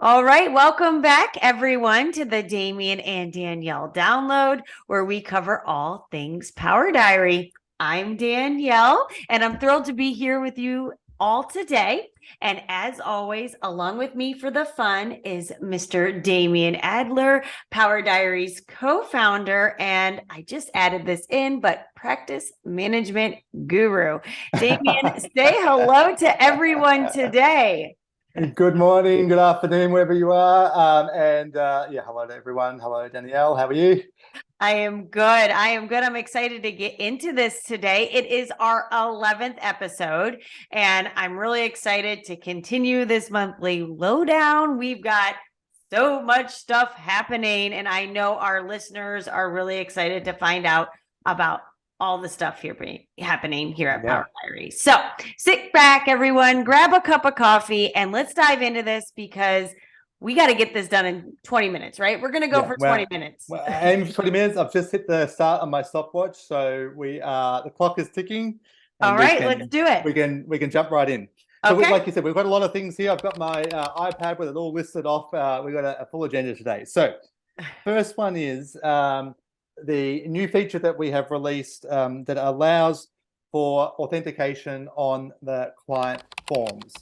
All right, welcome back everyone to the Damien and Danielle download where we cover all things Power Diary. I'm Danielle and I'm thrilled to be here with you all today. And as always, along with me for the fun is Mr. Damien Adler, Power Diary's co-founder, and I just added this in, but practice management guru. Damien, say hello to everyone today. Good morning, good afternoon, wherever you are. Hello to everyone. Hello, Danielle. How are you? I am good. I am good. I'm excited to get into this today. It is our 11th episode, and I'm really excited to continue this monthly lowdown. We've got so much stuff happening, and I know our listeners are really excited to find out about all the stuff happening here at Yeah. Power Diary. So sit back, everyone, grab a cup of coffee, and let's dive into this because we got to get this done in 20 minutes, right? We're going to go Yeah. for 20 minutes. Aim for 20 minutes. I've just hit the start on my stopwatch, so the clock is ticking, All and right, let's do it. we can jump right in. So, Okay. like you said, we've got a lot of things here. I've got my iPad with it all listed off. We've got a full agenda today. So, first one is the new feature that we have released that allows for authentication on the client forms.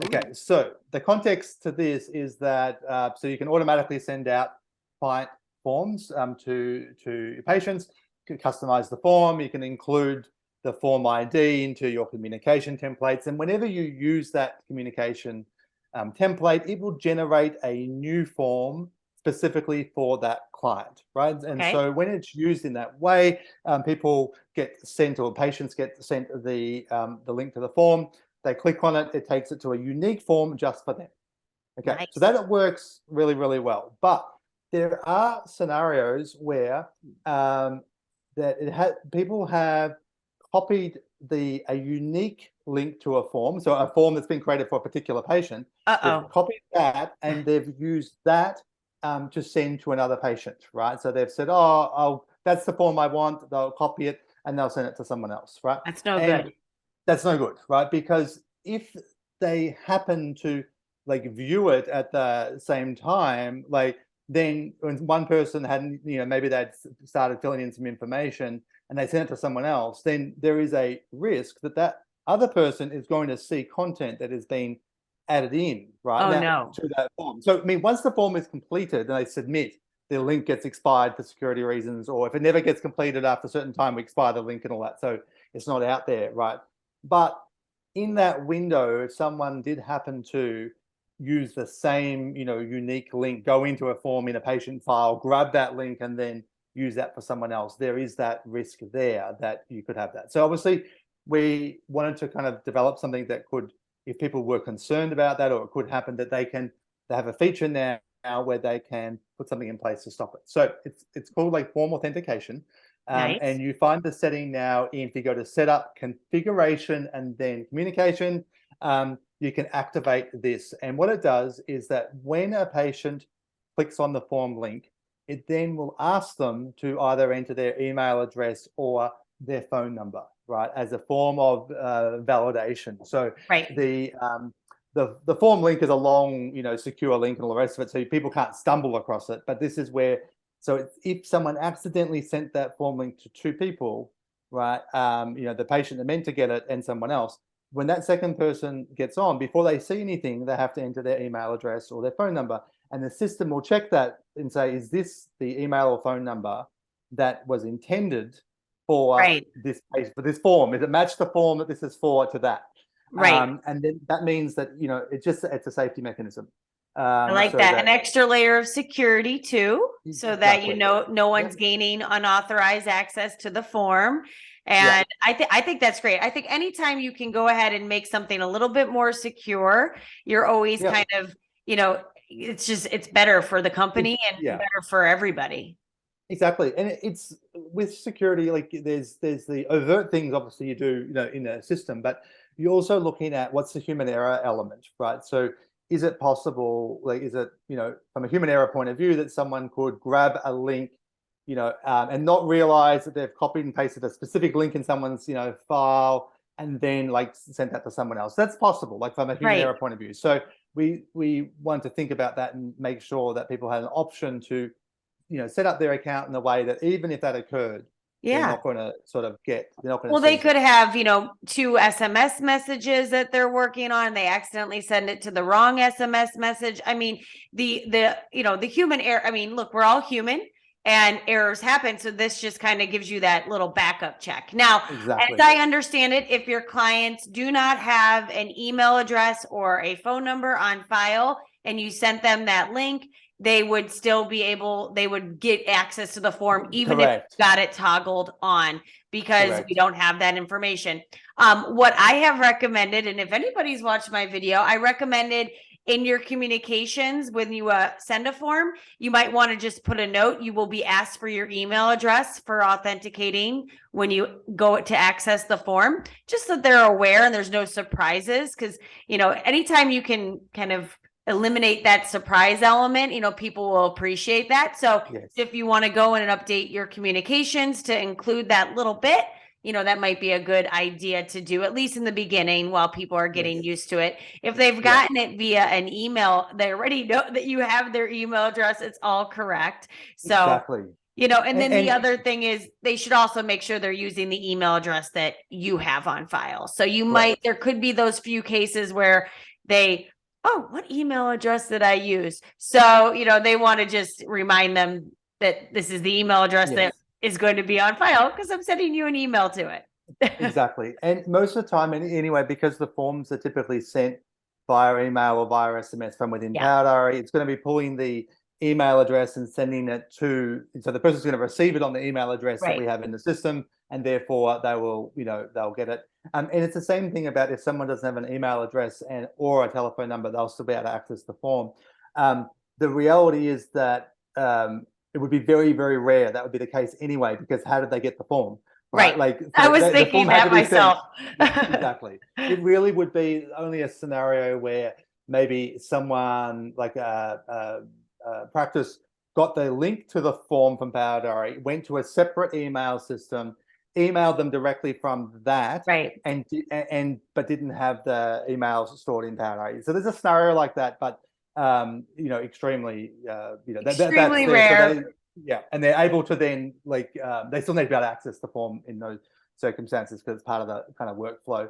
Okay, so the context to this is that so you can automatically send out client forms to your patients. You can customize the form. You can include the form ID into your communication templates, and whenever you use that communication template, it will generate a new form specifically for that client, right? And so when it's used in that way, people get sent, or patients get sent the link to the form. They click on it, it takes it to a unique form just for them. Okay, Nice. so that works really, really well. But there are scenarios where people have copied a unique link to a form, so a form that's been created for a particular patient. They've copied that and they've used that to send to another patient, right? So they've said, "Oh, that's the form I want." They'll copy it and they'll send it to someone else, right? That's no good. That's no good, right? Because if they happen to like view it at the same time, like then when one person hadn't, maybe they'd started filling in some information and they sent it to someone else, then there is a risk that that other person is going to see content that has been added in, right? Oh, Now, no. to that form. So, I mean, once the form is completed and they submit, the link gets expired for security reasons, or if it never gets completed after a certain time, we expire the link and all that. So it's not out there, right? But in that window, if someone did happen to use the same, unique link, go into a form in a patient file, grab that link, and then use that for someone else, there is that risk there that you could have that. So obviously, we wanted to kind of develop something that could, if people were concerned about that, or it could happen, that they have a feature now where they can put something in place to stop it. So it's called like form authentication. Nice. And you find the setting now if you go to setup, configuration, and then communication, you can activate this. And what it does is that when a patient clicks on the form link, it then will ask them to either enter their email address or their phone number, right, as a form of validation. So the form link is a long, secure link and all the rest of it, so people can't stumble across it. But this is where, so if someone accidentally sent that form link to two people, right, the patient that meant to get it and someone else, when that second person gets on, before they see anything, they have to enter their email address or their phone number, and the system will check that and say, is this the email or phone number that was intended for this page, for this form? Is it match the form that this is for to that? And then that means that, it's a safety mechanism. I like that. An extra layer of security too, so that no one's gaining unauthorized access to the form. And I think that's great. I think anytime you can go ahead and make something a little bit more secure, you're always kind of, it's better for the company and better for everybody. Exactly. And it's with security, like there's the overt things obviously you do, in a system, but you're also looking at what's the human error element, right? So is it possible, like, is it, from a human error point of view, that someone could grab a link, and not realize that they've copied and pasted a specific link in someone's, file, and then like sent that to someone else. That's possible, like from a human Right. error point of view. So we want to think about that and make sure that people have an option to, set up their account in a way that even if that occurred, they're Yeah. not going to they're not going Well, to they seize could it. have, 2 SMS messages that they're working on. They accidentally send it to the wrong SMS message. I mean, the human error. I mean, look, we're all human and errors happen. So this just kind of gives you that little backup check. Now, as Exactly. I understand it, if your clients do not have an email address or a phone number on file and you sent them that link, they would still they would get access to the form, even if Correct. you got it toggled on, because we Correct. don't have that information. What I have recommended, and if anybody's watched my video, I recommended in your communications when you send a form, you might want to just put a note. You will be asked for your email address for authenticating when you go to access the form, just so they're aware and there's no surprises. Because, anytime you can kind of eliminate that surprise element, people will appreciate that. So Yes. if you want to go in and update your communications to include that little bit, that might be a good idea to do, at least in the beginning, while people are getting Yes. used to it. If they've gotten it via an email, they already know that you have their email address. It's all correct. So, Exactly. and then the And other thing is they should also make sure they're using the email address that you have on file. So Correct. there could be those few cases where what email address did I use? So, they want to just remind them that this is the email address that yes. is going to be on file because I'm sending you an email to it. Exactly. And most of the time, anyway, because the forms are typically sent via email or via SMS from within Yeah. Power Diary, it's going to be pulling the email address and sending it so the person's going to receive it on the email address that we Right. have in the system, and therefore they will, they'll get it. And it's the same thing about if someone doesn't have an email address or a telephone number, they'll still be able to access the form. The reality is that it would be very, very rare that would be the case anyway, because how did they get the form? Right. Like I was the thinking form had that to be sent. myself. Exactly. It really would be only a scenario where maybe someone like a practice got the link to the form from Power Diary, went to a separate email system, emailed them directly from that, Right. but didn't have the emails stored in Power Diary. So there's a scenario like that, but extremely, that's Extremely there. So rare. and they're able to then they still need to be able to access the form in those circumstances because it's part of the kind of workflow.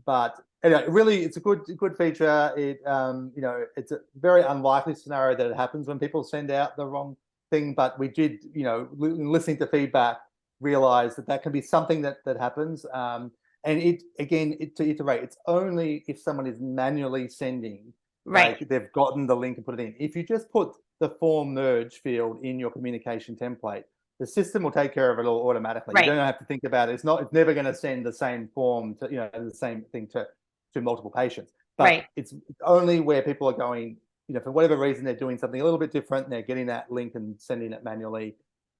But anyway, really, it's a good feature. It's a very unlikely scenario that it happens when people send out the wrong thing. But we did, listening to feedback, realize that can be something that happens. And to iterate, it's only if someone is manually sending, Right. like they've gotten the link and put it in. If you just put the form merge field in your communication template, the system will take care of it all automatically. Right. You don't have to think about it. It's never going to send the same form to, the same thing to multiple patients. But Right. it's only where people are going, for whatever reason, they're doing something a little bit different and they're getting that link and sending it manually,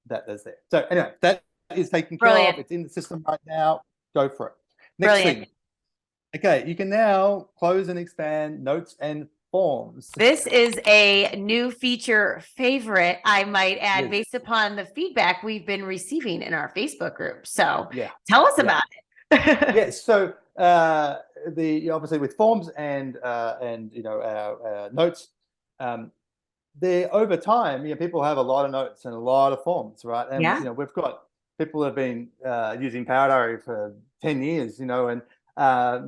that there's there. So anyway, that is taken care of. It's in the system right now. Go for it. Next thing. Okay, you can now close and expand notes and forms. This is a new feature favorite, I might add, Yes. based upon the feedback we've been receiving in our Facebook group. So Yeah. tell us about it. Yes. So obviously with forms and our notes, there over time, people have a lot of notes and a lot of forms, right? And Yeah. we've got people have been using Power Diary for 10 years, and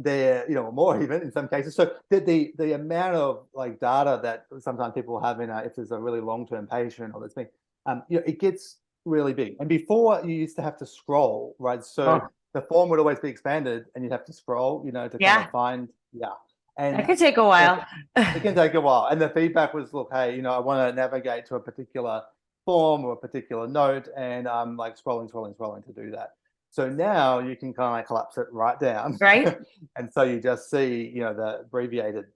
they're more even in some cases. So the amount of like data that sometimes people have if there's a really long-term patient or this thing, it gets really big. And before you used to have to scroll, right? So the form would always be expanded and you'd have to scroll, to kind of find, and that could take a while. It can take a while. And the feedback was, look, hey, I want to navigate to a particular form or a particular note, and I'm like scrolling to do that. So now you can kind of collapse it right down. Right. And so you just see, the abbreviated,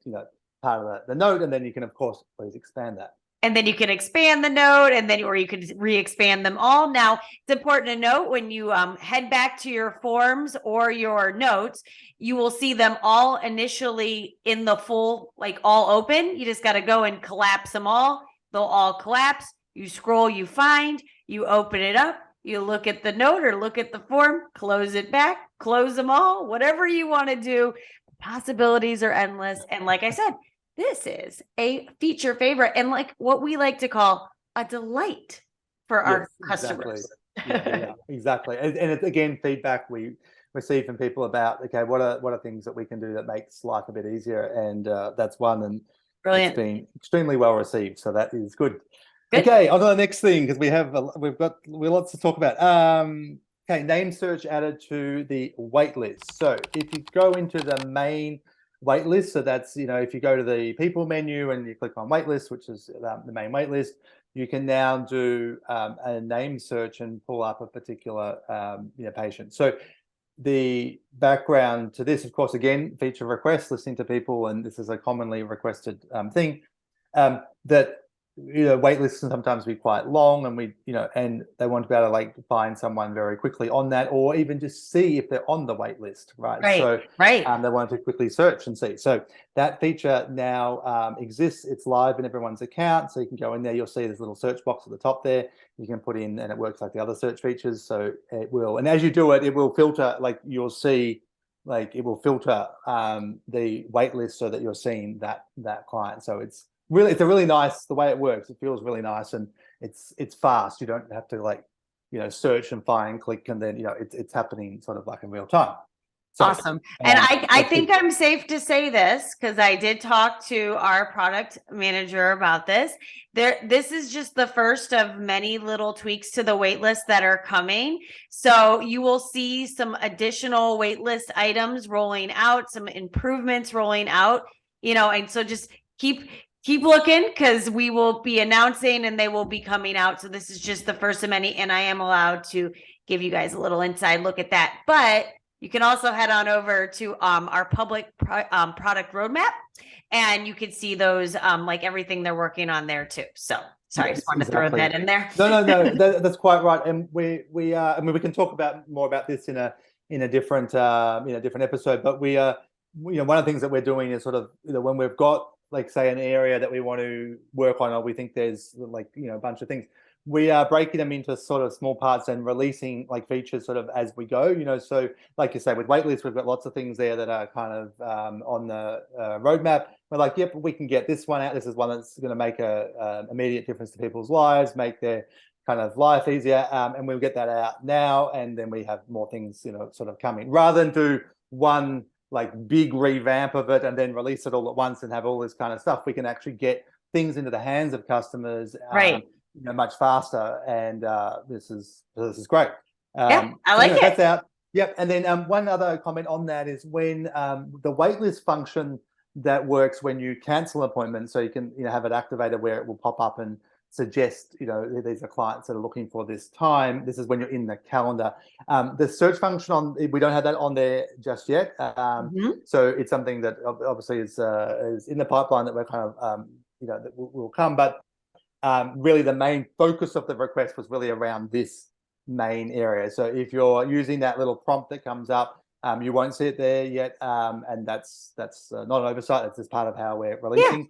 part of the note, and then you can, of course, please expand that. And then you can expand the note, or you could re-expand them all. Now, it's important to note when you head back to your forms or your notes, you will see them all initially in the full, like all open. You just got to go and collapse them all. They'll all collapse. You scroll, you find, you open it up, you look at the note or look at the form, close it back, close them all, whatever you want to do. Possibilities are endless. And like I said, this is a feature favorite and like what we like to call a delight for our customers. Yeah, exactly. And it's, again, feedback we receive from people about, okay, what are things that we can do that makes life a bit easier, and that's one, and Brilliant. it's been extremely well received, so that is good. Good. Okay, on to the next thing, because we've got lots to talk about. Okay, name search added to the waitlist. So if you go into the main waitlist, so that's, if you go to the people menu and you click on waitlist, which is the main waitlist, you can now do a name search and pull up a particular patient. So the background to this, of course, again, feature requests, listening to people, and this is a commonly requested thing, that wait lists can sometimes be quite long, and and they want to be able to like find someone very quickly on that, or even just see if they're on the wait list, right? So they want to quickly search and see. So that feature now exists. It's live in everyone's account, so you can go in there. You'll see this little search box at the top there. You can put in, and it works like the other search features. So it will, and as you do it, it will filter. Like you'll see, like it will filter the wait list so that you're seeing that client. So it's a really nice, the way it works. It feels really nice, and it's fast. You don't have to search and find, click, and then it's happening sort of like in real time. So, awesome. And I think I'm safe to say this because I did talk to our product manager about this. This is just the first of many little tweaks to the waitlist that are coming. So you will see some additional waitlist items rolling out, some improvements rolling out, and so just keep looking, because we will be announcing and they will be coming out. So this is just the first of many, and I am allowed to give you guys a little inside look at that. But you can also head on over to our public product roadmap, and you can see those, like everything they're working on there too. So sorry, I just wanted to throw that in there. No, that's quite right. And we can talk more about this in a different different episode. But one of the things that we're doing is sort of when we've got, like, say, an area that we want to work on, or we think there's a bunch of things, we are breaking them into sort of small parts and releasing like features sort of as we go. So like you say, with waitlist, we've got lots of things there that are kind of on the roadmap. We're like, yep, we can get this one out. This is one that's going to make a immediate difference to people's lives, make their kind of life easier, and we'll get that out now. And then we have more things sort of coming, rather than do one like big revamp of it and then release it all at once and have all this kind of stuff. We can actually get things into the hands of customers much faster, and this is great. Yeah, I like it. That's out. Yep. And then one other comment on that is when the waitlist function that works when you cancel an appointment, so you can have it activated where it will pop up and suggest these are clients that are looking for this time. This is when you're in the calendar. The search function we don't have that on there just yet. So it's something that obviously is in the pipeline that we're kind of that will come. But really the main focus of the request was really around this main area. So if you're using that little prompt that comes up, you won't see it there yet, and that's not an oversight. That's just part of how we're releasing.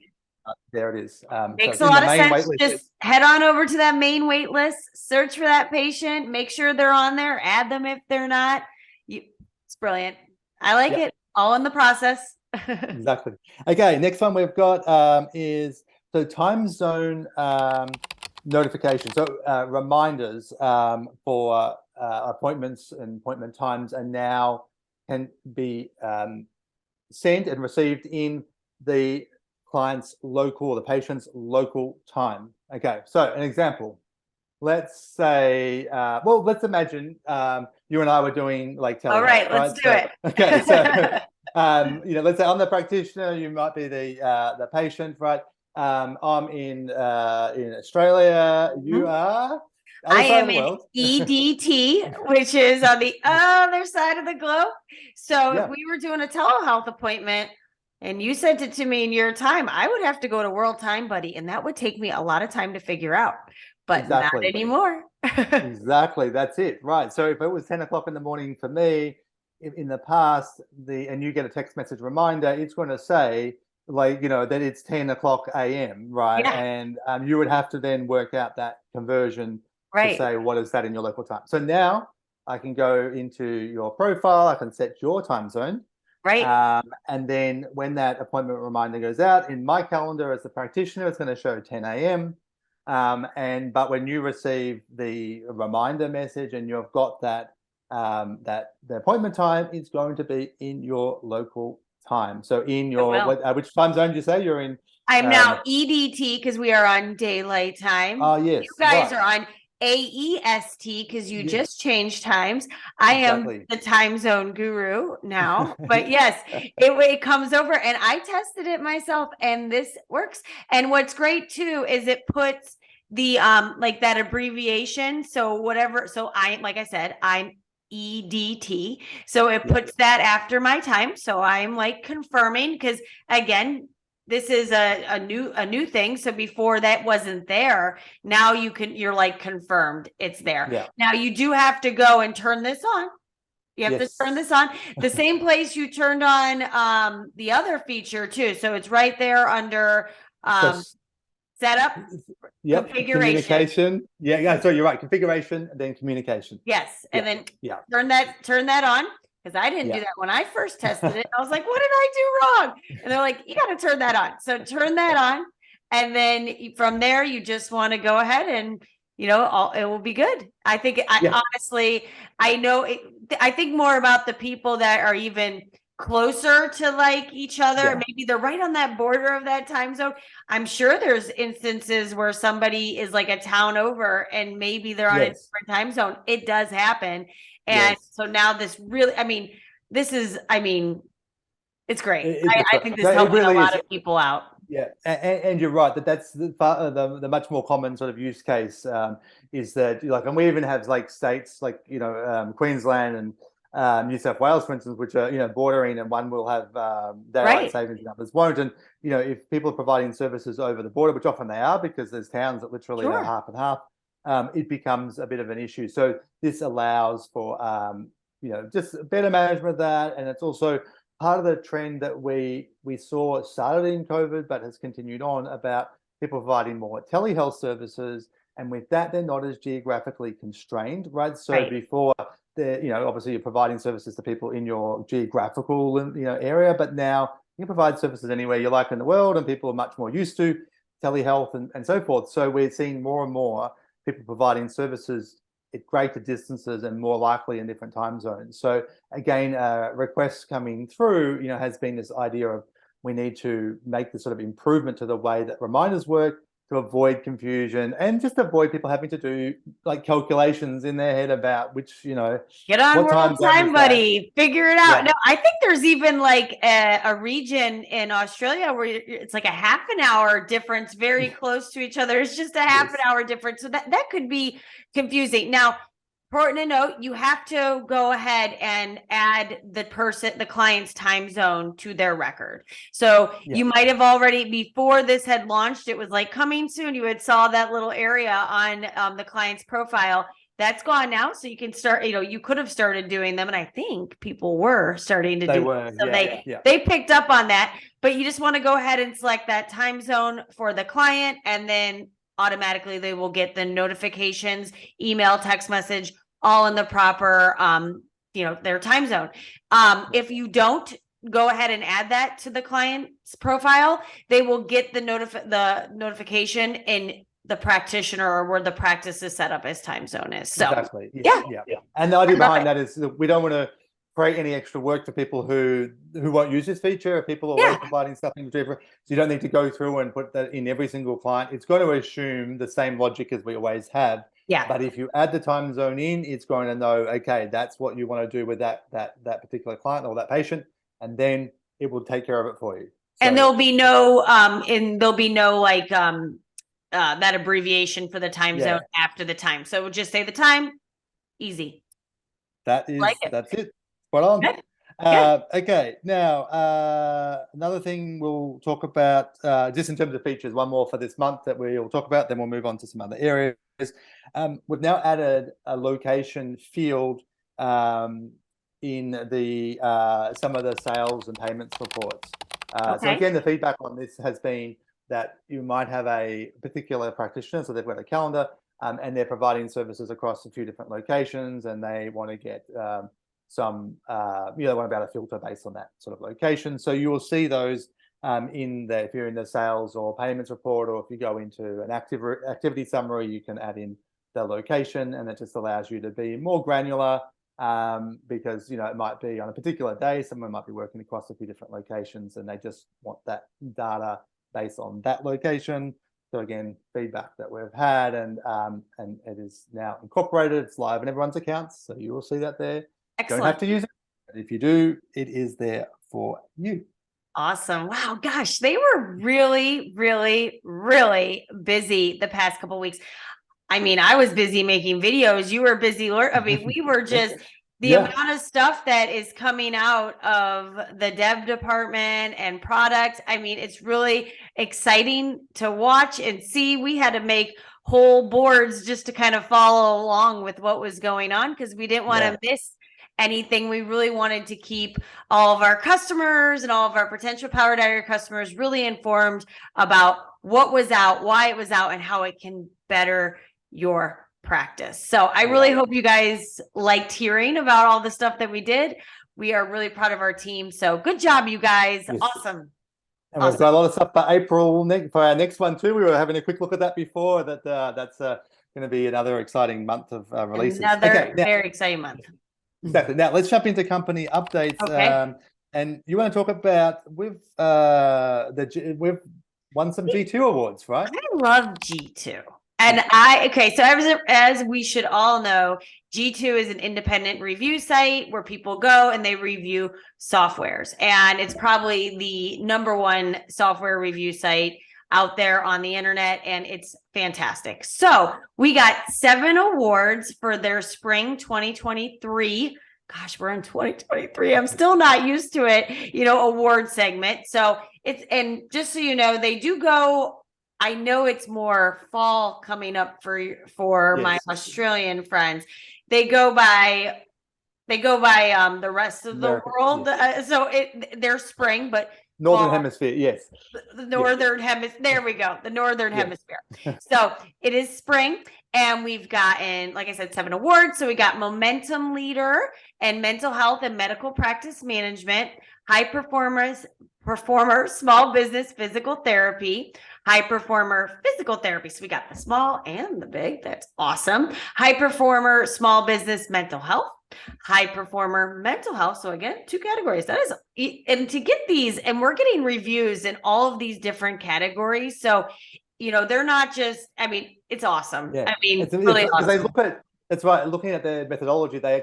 There it is. Makes a lot of sense. Just head on over to that main wait list, search for that patient, make sure they're on there, add them if they're not. It's brilliant. I like it. All in the process. Exactly. Okay, next one we've got is time zone notification. So reminders for appointments and appointment times are now can be sent and received in the client's local, or the patient's local time. Okay, so an example. Let's say, let's imagine you and I were doing like telehealth. All right, let's do it. Okay, so let's say I'm the practitioner, you might be the patient, right? I'm in Australia. You are? I am in EDT, which is on the other side of the globe. So if we were doing a telehealth appointment and you sent it to me in your time, I would have to go to World Time Buddy, and that would take me a lot of time to figure out. But not anymore. Exactly, that's it, right? So if it was 10 o'clock in the morning for me in the past, and you get a text message reminder, it's going to say that it's 10 o'clock a.m., right? And you would have to then work out that conversion to say what is that in your local time. So now I can go into your profile, I can set your time zone. Right. And then when that appointment reminder goes out in my calendar as the practitioner, it's going to show 10 a.m. But when you receive the reminder message and you've got that the appointment time, it's going to be in your local time. So in your which time zone did you say you're in? I'm now EDT because we are on daylight time. Oh yes, you guys are on AEST because you just changed times. I am the time zone guru now, but yes, it comes over and I tested it myself and this works. And what's great too is it puts the like that abbreviation. So whatever. So like I said, I'm EDT. So it puts that after my time. So I'm like confirming because again, this is a new thing. So before that wasn't there. Now you're like confirmed it's there. Yeah. Now you do have to go and turn this on. You have to turn this on the same place you turned on the other feature too. So it's right there under setup, configuration. Communication. Yeah. So you're right. Configuration, and then communication. Yes. And then turn that on. Because I didn't do that when I first tested it. I was like, what did I do wrong? And they're like, you got to turn that on. So turn that on. And then from there, you just want to go ahead and, it will be good. I think, honestly, I think more about the people that are even closer to like each other. Maybe they're right on that border of that time zone. I'm sure there's instances where somebody is like a town over and maybe they're on a different time zone. It does happen. And so now this really, it's great. I think this helps really a lot of people out. Yeah, and you're right that's the much more common sort of use case is that like, and we even have like states like Queensland and New South Wales, for instance, which are bordering, and one will have daylight savings and others won't. And if people are providing services over the border, which often they are, because there's towns that literally are half and half, it becomes a bit of an issue. So this allows for just better management of that, and it's also part of the trend that we saw started in COVID, but has continued on, about people providing more telehealth services, and with that, they're not as geographically constrained, right? So before, obviously you're providing services to people in your geographical area, but now you can provide services anywhere you like in the world, and people are much more used to telehealth and so forth. So we're seeing more and more people providing services at greater distances and more likely in different time zones. So again, requests coming through, has been this idea of we need to make this sort of improvement to the way that reminders work to avoid confusion and just avoid people having to do like calculations in their head about which, get on world time, buddy, figure it out. No, I think there's even like a region in Australia where it's like a half an hour difference, very close to each other. It's just a half an hour difference. So that could be confusing. Now, important to note, you have to go ahead and add the client's time zone to their record. So you might have already, before this had launched, it was like coming soon. You had saw that little area on the client's profile. That's gone now. So you can start, you could have started doing them. And I think people were starting to do them. So they picked up on that. But you just want to go ahead and select that time zone for the client, and then automatically they will get the notifications, email, text message, all in the proper, their time zone. If you don't go ahead and add that to the client's profile, they will get the notification in the practitioner or where the practice is set up as time zone is. So exactly. Yeah. And the idea behind that is that we don't want to create any extra work for people who won't use this feature. If people are already providing stuff in so you don't need to go through and put that in every single client. It's going to assume the same logic as we always have. Yeah. But if you add the time zone in, it's going to know, okay, that's what you want to do with that particular client or that patient, and then it will take care of it for you. So, and there'll be no like that abbreviation for the time zone after the time. So we'll just say the time, easy. That's it. Spot on. Good. Okay, now another thing we'll talk about, just in terms of features, one more for this month that we'll talk about, then we'll move on to some other areas. We've now added a location field in the some of the sales and payments reports. So again, the feedback on this has been that you might have a particular practitioner, so they've got a calendar, and they're providing services across a few different locations, and they want to get some, they want to be able to filter based on that sort of location. So you will see those if you're in the sales or payments report, or if you go into an activity summary, you can add in the location, and it just allows you to be more granular, because it might be on a particular day, someone might be working across a few different locations, and they just want that data based on that location. So again, feedback that we've had, and it is now incorporated. It's live in everyone's accounts, so you will see that there. Excellent. Don't have to use it, but if you do, it is there for you. Awesome. Wow, gosh, they were really, really, really busy the past couple of weeks. I mean, I was busy making videos. You were busy. I mean, we were just the amount of stuff that is coming out of the dev department and product. I mean, it's really exciting to watch and see. We had to make whole boards just to kind of follow along with what was going on, because we didn't want to miss anything. We really wanted to keep all of our customers and all of our potential Power Diary customers really informed about what was out, why it was out, and how it can better your practice. So I really hope you guys liked hearing about all the stuff that we did. We are really proud of our team. So good job, you guys. Yes. Awesome. And we've got a lot of stuff for April for our next one too. We were having a quick look at that before. That's going to be another exciting month of releases. Another very exciting month. Exactly. Now let's jump into company updates. Okay. And you want to talk about we've won some G2 awards, right? I love G2. And so as we should all know, G2 is an independent review site where people go and they review softwares. And it's probably the #1 software review site out there on the internet, and it's fantastic. So we got 7 awards for their spring 2023. Gosh, we're in 2023. I'm still not used to it, award segment. So and just so you know, they do go, I know it's more fall coming up for my Australian friends. They go by the rest of the world. So they're spring, but Northern Hemisphere, yes. The Northern Hemisphere. There we go. The Northern Hemisphere. So it is spring, and we've gotten, like I said, 7 awards. So we got Momentum Leader and Mental Health and Medical Practice Management, High Performer Small Business Physical Therapy, High Performer Physical Therapy. So we got the small and the big. That's awesome. High Performer Small Business Mental Health, High Performer Mental Health. So again, 2 categories. That is, and to get these, and we're getting reviews in all of these different categories. So, they're not just, it's awesome. Yeah. It's really awesome. That's right. Looking at their methodology, they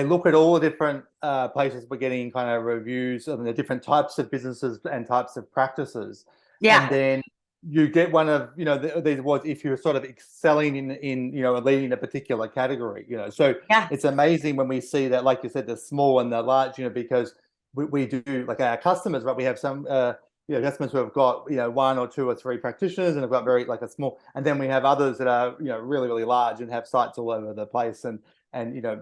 look at all the different places we're getting kind of reviews of the different types of businesses and types of practices. Yeah. And then you get one of, these awards if you're sort of excelling in leading a particular category, So it's amazing when we see that, like you said, the small and the large, because we do, like our customers, right? We have some, customers who have got, 1 or 2 or 3 practitioners and have got very like a small, and then we have others that are, really, really large and have sites all over the place and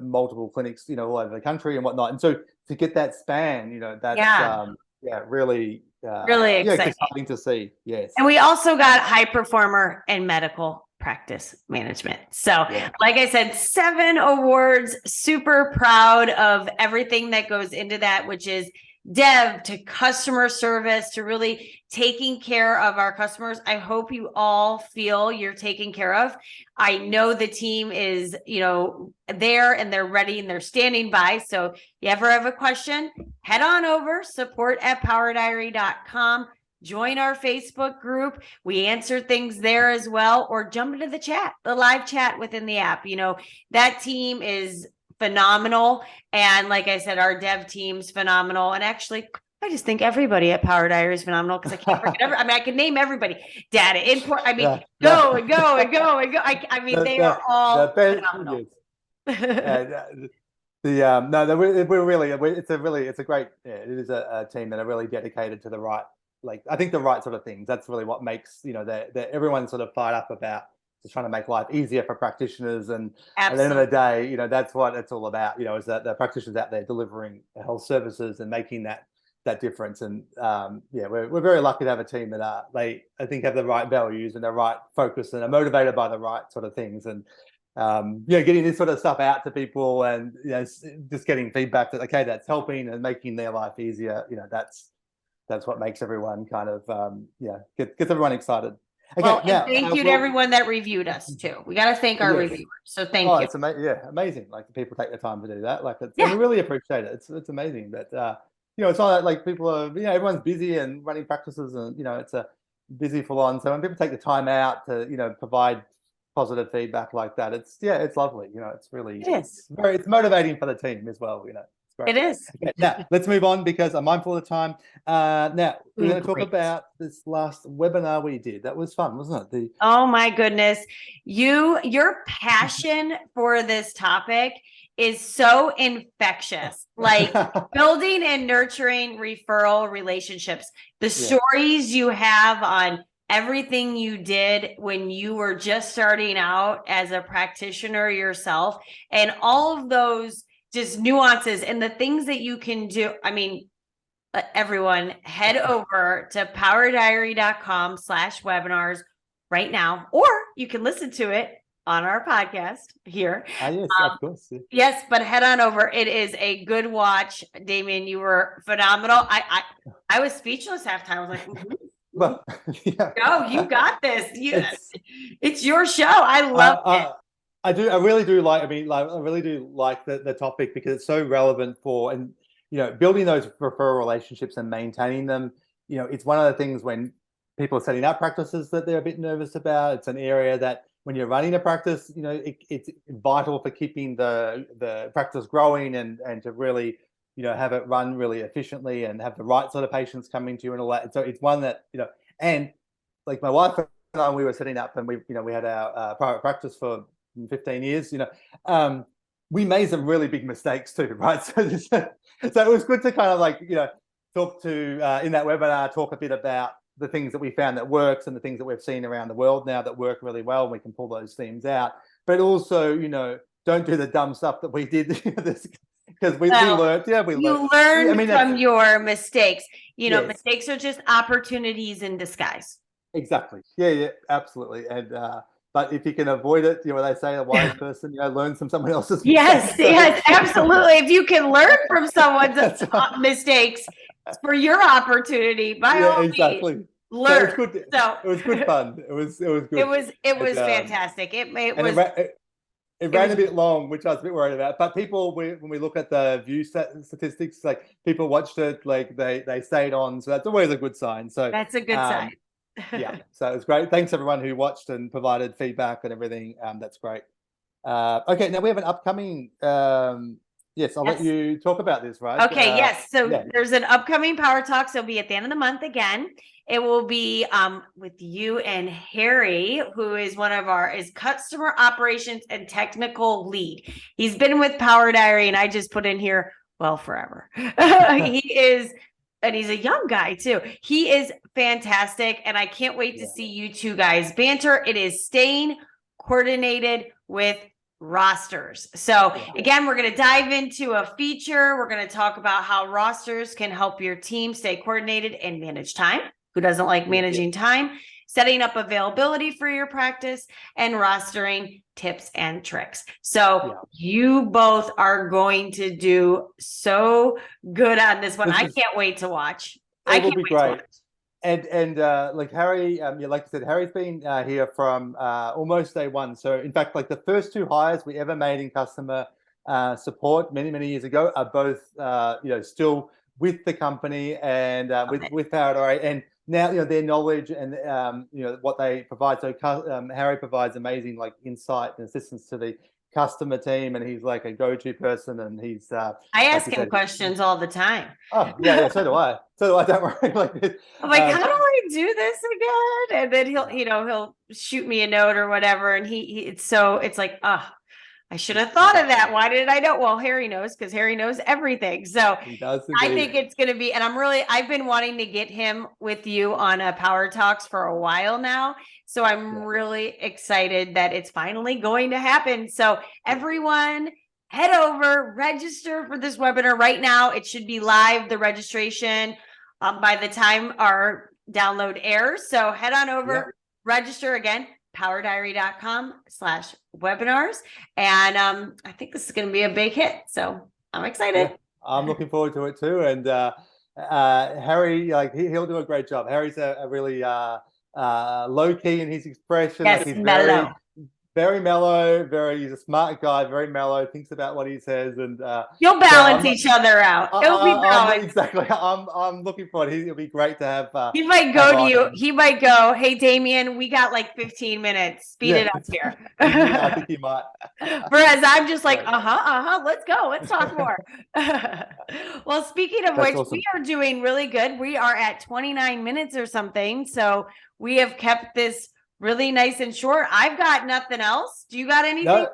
multiple clinics, all over the country and whatnot. And so to get that span, that's really exciting to see. Yes. And we also got High Performer and Medical Practice Management. So like I said, 7 awards, super proud of everything that goes into that, which is dev to customer service to really taking care of our customers. I hope you all feel you're taken care of. I know the team is, there and they're ready and they're standing by. So if you ever have a question, head on over, support@powerdiary.com. Join our Facebook group. We answer things there as well, or jump into the chat, the live chat within the app. That team is phenomenal. And like I said, our dev team's phenomenal. And actually, I just think everybody at Power Diary is phenomenal, because I can't forget I can name everybody. Data import. Go and go and go and go. They are all phenomenal. It's a great, it is a team that are really dedicated to the right, I think the right sort of things. That's really what makes, that everyone's sort of fired up about just trying to make life easier for practitioners. And at the end of the day, that's what it's all about, is that the practitioners out there delivering health services and making that that difference. And yeah, we're very lucky to have a team that I think have the right values and the right focus and are motivated by the right sort of things. And getting this sort of stuff out to people, and just getting feedback that okay, that's helping and making their life easier. That's what makes everyone kind of gets everyone excited. Okay, well, now and thank you to everyone that reviewed us too. We got to thank our Yes. reviewers. So thank you. It's amazing. Like people take the time to do that. Like and Yeah. we really appreciate it. It's amazing. But it's not like people are, everyone's busy and running practices, and it's a busy full on. So when people take the time out to, provide positive feedback like that, it's lovely. It's really It is. it's motivating for the team as well. It's great. It is. Okay, now let's move on because I'm mindful of the time. Now we're going to talk Great. about this last webinar we did. That was fun, wasn't it? Oh my goodness. Your passion for this topic is so infectious. Like building and nurturing referral relationships. The stories you have on everything you did when you were just starting out as a practitioner yourself, and all of those just nuances and the things that you can do. I mean, everyone head over to powerdiary.com/webinars right now, or you can listen to it on our podcast here. Yes, of course. Yeah. Yes, but head on over. It is a good watch. Damien, you were phenomenal. I was speechless half time. I was like, well, yeah. No, you got this. It's your show. I love it. I really do like. I really do like the topic because it's so relevant for building those referral relationships and maintaining them. It's one of the things when people are setting up practices that they're a bit nervous about. It's an area that when you're running a practice, it's vital for keeping the practice growing and to really have it run really efficiently and have the right sort of patients coming to you and all that. And so it's one that and like my wife and I, we were setting up and we had our private practice for 15 years. We made some really big mistakes too, right? So it was good to kind of talk to in that webinar, talk a bit about the things that we found that works and the things that we've seen around the world now that work really well, and we can pull those themes out. But also, don't do the dumb stuff that we did because we learned. Yeah, we learned. You learned from your mistakes. Mistakes are just opportunities in disguise. Exactly. Yeah, absolutely. And but if you can avoid it, they say a wise person, learns from someone else's mistakes. Yes, absolutely. If you can learn from someone's mistakes for your opportunity, by all means, learn. So it was good fun. It was good. It was fantastic. It ran a bit long, which I was a bit worried about. But people, when we look at the view statistics, like people watched it, like they stayed on, so that's always a good sign. So that's a good sign. Yeah, so it was great. Thanks everyone who watched and provided feedback and everything. That's great. Okay, now we have an upcoming. Yes, I'll let you talk about this, right? Okay, yes. So there's an upcoming Power Talks. It'll be at the end of the month again. It will be with you and Harry, who is one of is customer operations and technical lead. He's been with Power Diary, and I just put in here, forever. He is. And he's a young guy too. He is fantastic. And I can't wait to see you two guys banter. It is staying coordinated with rosters. So again, we're going to dive into a feature. We're going to talk about how rosters can help your team stay coordinated and manage time. Who doesn't like managing time? Setting up availability for your practice and rostering tips and tricks. So you both are going to do so good on this one. I can't wait to watch. It will be great. And like Harry, like you said, Harry's been here from almost day one. So in fact, like the first two hires we ever made in customer support many years ago are both still with the company and with Power Diary. And now their knowledge and what they provide. So Harry provides amazing insight and assistance to the customer team, and he's like a go-to person. And he's I ask him questions all the time. Oh yeah, so do I. Don't worry. I'm like, how do I do this again? And then he'll shoot me a note or whatever, and it's like, I should have thought of that. Why did I know? Well, Harry knows because Harry knows everything. So he does I think it's going to be, and I've been wanting to get him with you on a Power Talks for a while now. So I'm really excited that it's finally going to happen. So everyone head over, register for this webinar right now. It should be live, the registration, by the time our download airs. So head on over, register again, powerdiary.com/webinars. And I think this is going to be a big hit. So I'm excited. Yeah, I'm looking forward to it too. And Harry, like he'll do a great job. Harry's a really low key in his expression. Yes, like he's mellow. very mellow, he's a smart guy, very mellow, thinks about what he says, and you'll balance each other out. It'll be balanced. Exactly. I'm looking forward. It'll be great to have. He might go to you. He might go, "Hey, Damien, we got like 15 minutes. Speed it up here." I think he might. Whereas I'm just like, let's go. Let's talk more. Well, speaking of which, awesome. we are doing really good. We are at 29 minutes or something. So we have kept this really nice and short. I've got nothing else. Do you got anything?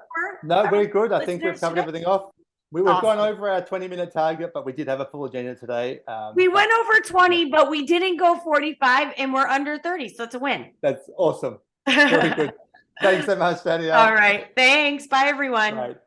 No, we're good. I think we've covered today? everything off. We've gone over our 20-minute target, but we did have a full agenda today. We went over 20, but we didn't go 45, and we're under 30, so it's a win. That's awesome. Very good. Thanks so much, Danielle. All right. Thanks. Bye, everyone. Right.